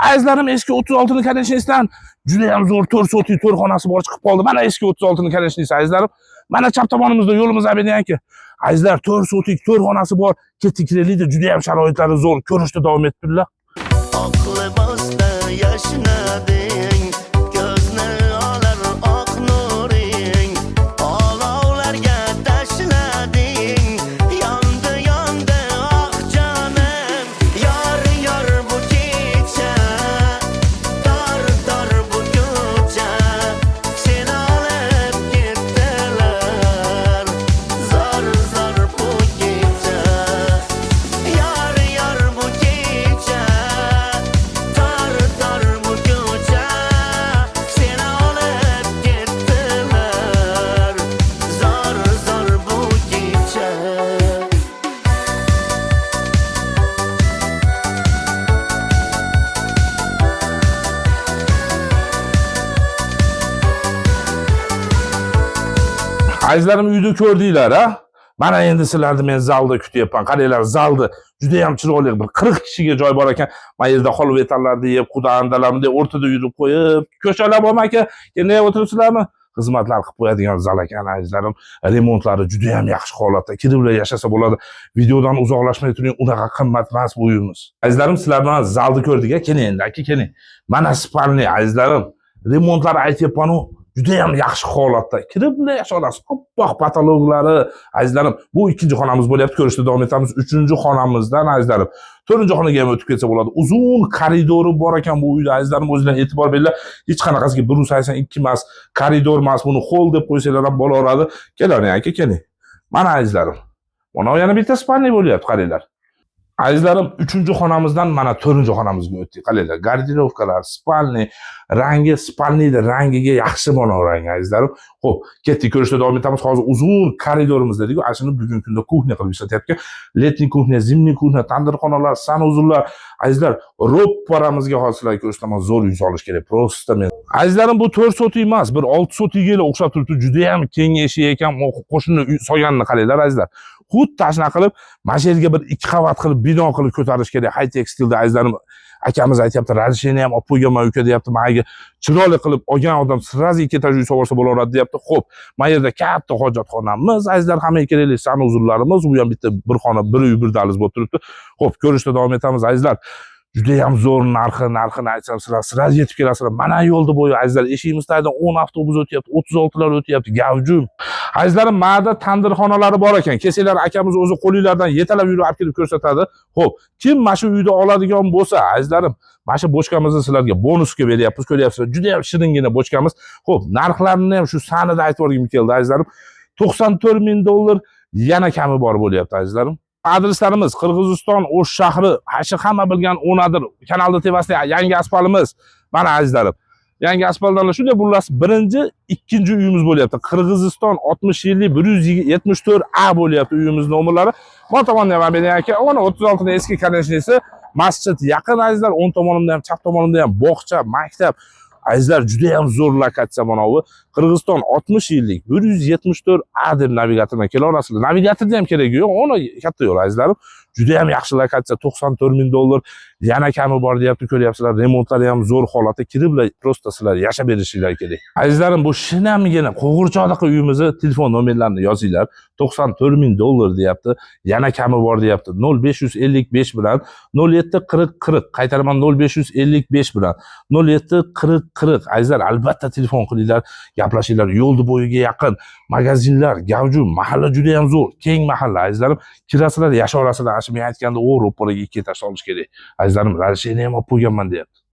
Azizlarim, eski 36 ni konechniysidan juda ham zo'r 4 sotix to'rxonasi bor chiqib qoldi. Mana eski 36 ni konechniysi azizlarim. Mana chap tomonimizda yo'limiz abediyanki. Azizlar, 4 sotix to'rxonasi bor. Ketdik kiraylik, juda ham sharoitlari zo'r. Ko'rishda davom ettirlar. Oqli boshda yashnading, ko'zni olar oq nuring, olovlarga tashlading, yondi yondi oq jonim, yor bu kecha, tor bu ko'cha, seni olib ketdilar, zor bu kecha, yor bu kecha. Azizlarim, uyda ko'rdinglar, ha? Mana endi sizlarni men zalda kutyapman. Qaranglar, zalda juda ham chiroyli, bir 40 kishiga joy bor ekan. Mana yerda holva etanlarni yeb, quda-andalarni o'rtada yurib qo'yib, ko'chalab aka, kelib o'tiribsizlarmi? Xizmatlar qilib qo'yadigan zal ekan azizlarim. Remontlari juda ham yaxshi holatda. Kirib yashasa bo'ladi. Videodan uzoqlashmay turing, unaqa qimmat emas bu uyimiz. Azizlarim, sizlar bilan zalni ko'rdik, keling endi aka, keling. Mana spalni azizlarim. Remontlar aytyapman-ku, juda ham yaxshi holatda. Kirib yasha olasiz. Oppoq patologlari azizlarim. Bu ikkinchi xonamiz bo'lyapti, ko'rishda davom etamiz. Uchinchi xonamizdan azizlarim. To'rtinchi xonaga ham o'tib ketsa bo'ladi. Uzun koridori bor ekan bu uyda azizlarim, o'zingizlar e'tibor beringlar. Hech qanaqasiga 182 emas, koridor emas, buni hol deb qo'ysanglar ham bo'laveradi. Keling aka, keling. Mana azizlarim. Mana yana bitta spalni bo'lyapti, qaranglar. Azizlarim, 3-xonamizdan mana 4-xonamizga o'tdik. Qaranglar, gardirovkalar, spalni, rangi spalnida rangiga yaxshi mana rang azizlarim. Xo'p, ketdik, ko'rishda davom etamiz. Hozir uzun koridorimiz dedik, ana shuni bugungi kunda kuxnya qilib ishlatyapti. Letniy kuxnya, zimniy kuxnya, tandirxonalar, sanuzullar. Azizlar, ro'paramizga hozirlar ko'rishda zo'r uy solish kerak. Prosta men. Azizlarim, bu 4 sotix emas, bir 6 sotixga o'xshab turibdi. Juda ham keng eshik ekan. Qo'shni uy solganini qaranglar azizlar. Xuddi shuna qilib, mana yerga bir 2 qavat qilib bino qilib ko'tarish kerak. High textilda azizlarim, akamiz aytyapti, razрешение ham olib qo'yganman uka deyapti. Menga chiroyli qilib olgan odam sirazi 2 etaj uy sug'orsa bo'laveradi deyapti. Xo'p, mana yerda katta hojatxonamiz, azizlar, hamma kerakli sanuzullarimiz, bu ham bitta bir xona, bir uy, bir dahliz bo'lib turibdi. Xo'p, ko'rishda davom etamiz azizlar. Juda ham zo'r narxini aytsam, sirazi yetib kelasizlar. Mana yo'lda bo'yi azizlar, eshigimiz tagidan 10 avtobus o'tyapti, 36lar o'tyapti, gavjum. Azizlarim, ma'da tandirxonalari bor ekan. Kelsanglar, akamiz o'zi qo'linglardan yetalab yurib olib kelib ko'rsatadi. Xo'p, kim mana shu uyda oladigan bo'lsa, azizlarim, mana shu bochkamizni sizlarga bonusga beryapmiz, ko'ryapsizlar. Juda ham shiringina bochkamiz. Xo'p, narxlarini ham shu sanada aytib o'rgim keldi, azizlarim. $94,000 yana kami bor bo'lyapti, azizlarim. Adreslarimiz Qirg'iziston O'sh shahri, hashi hamma bilgan O'nadir kanalda tepasida yangi asfaltimiz. Mana azizlarim, yangi asfaltdan shunday bo'llas, birinchi, ikkinchi uyimiz bo'lyapti. Qirg'iziston 60-174A bo'lyapti uyimiz nomerlari. Mana tomonda ham men aka, ona 36 ni eski konechniysi, masjid yaqin azizlar, o'ng tomonimda ham, chap tomonimda ham bog'cha, maktab. Azizlar, juda ham zo'r lokatsiya mana bu. Qirg'iziston 60-174A deb navigatordan kela olasizlar. Navigatorda ham keragi yo'q, ona katta yo'l azizlarim. Juda ham yaxshi lokatsiya, $94,000 yana kami bor deyapti, ko'ryapsizlar. Remontlari ham zo'r holatda, kiriblar, prosta sizlar yashab berishinglar kerak. Azizlarim, bu shinamgina qo'g'irchoqdagi uyimizni telefon nomerlarini yozinglar. $94,000 deyapti, yana kami bor deyapti. 0555 bilan 074040, qaytaraman 0555 bilan 074040. Azizlar, albatta telefon qilinglar, gaplashinglar. Yo'lni bo'yiga yaqin, magazinlar, gavjum, mahalla juda ham zo'r, keng mahalla azizlarim. Kirasizlar, yasha olasizlar. Men aytganda, ro'paraga 2 etaj solish kerak. Azizlarim, razрешение ham olib qo'yganman deyapti.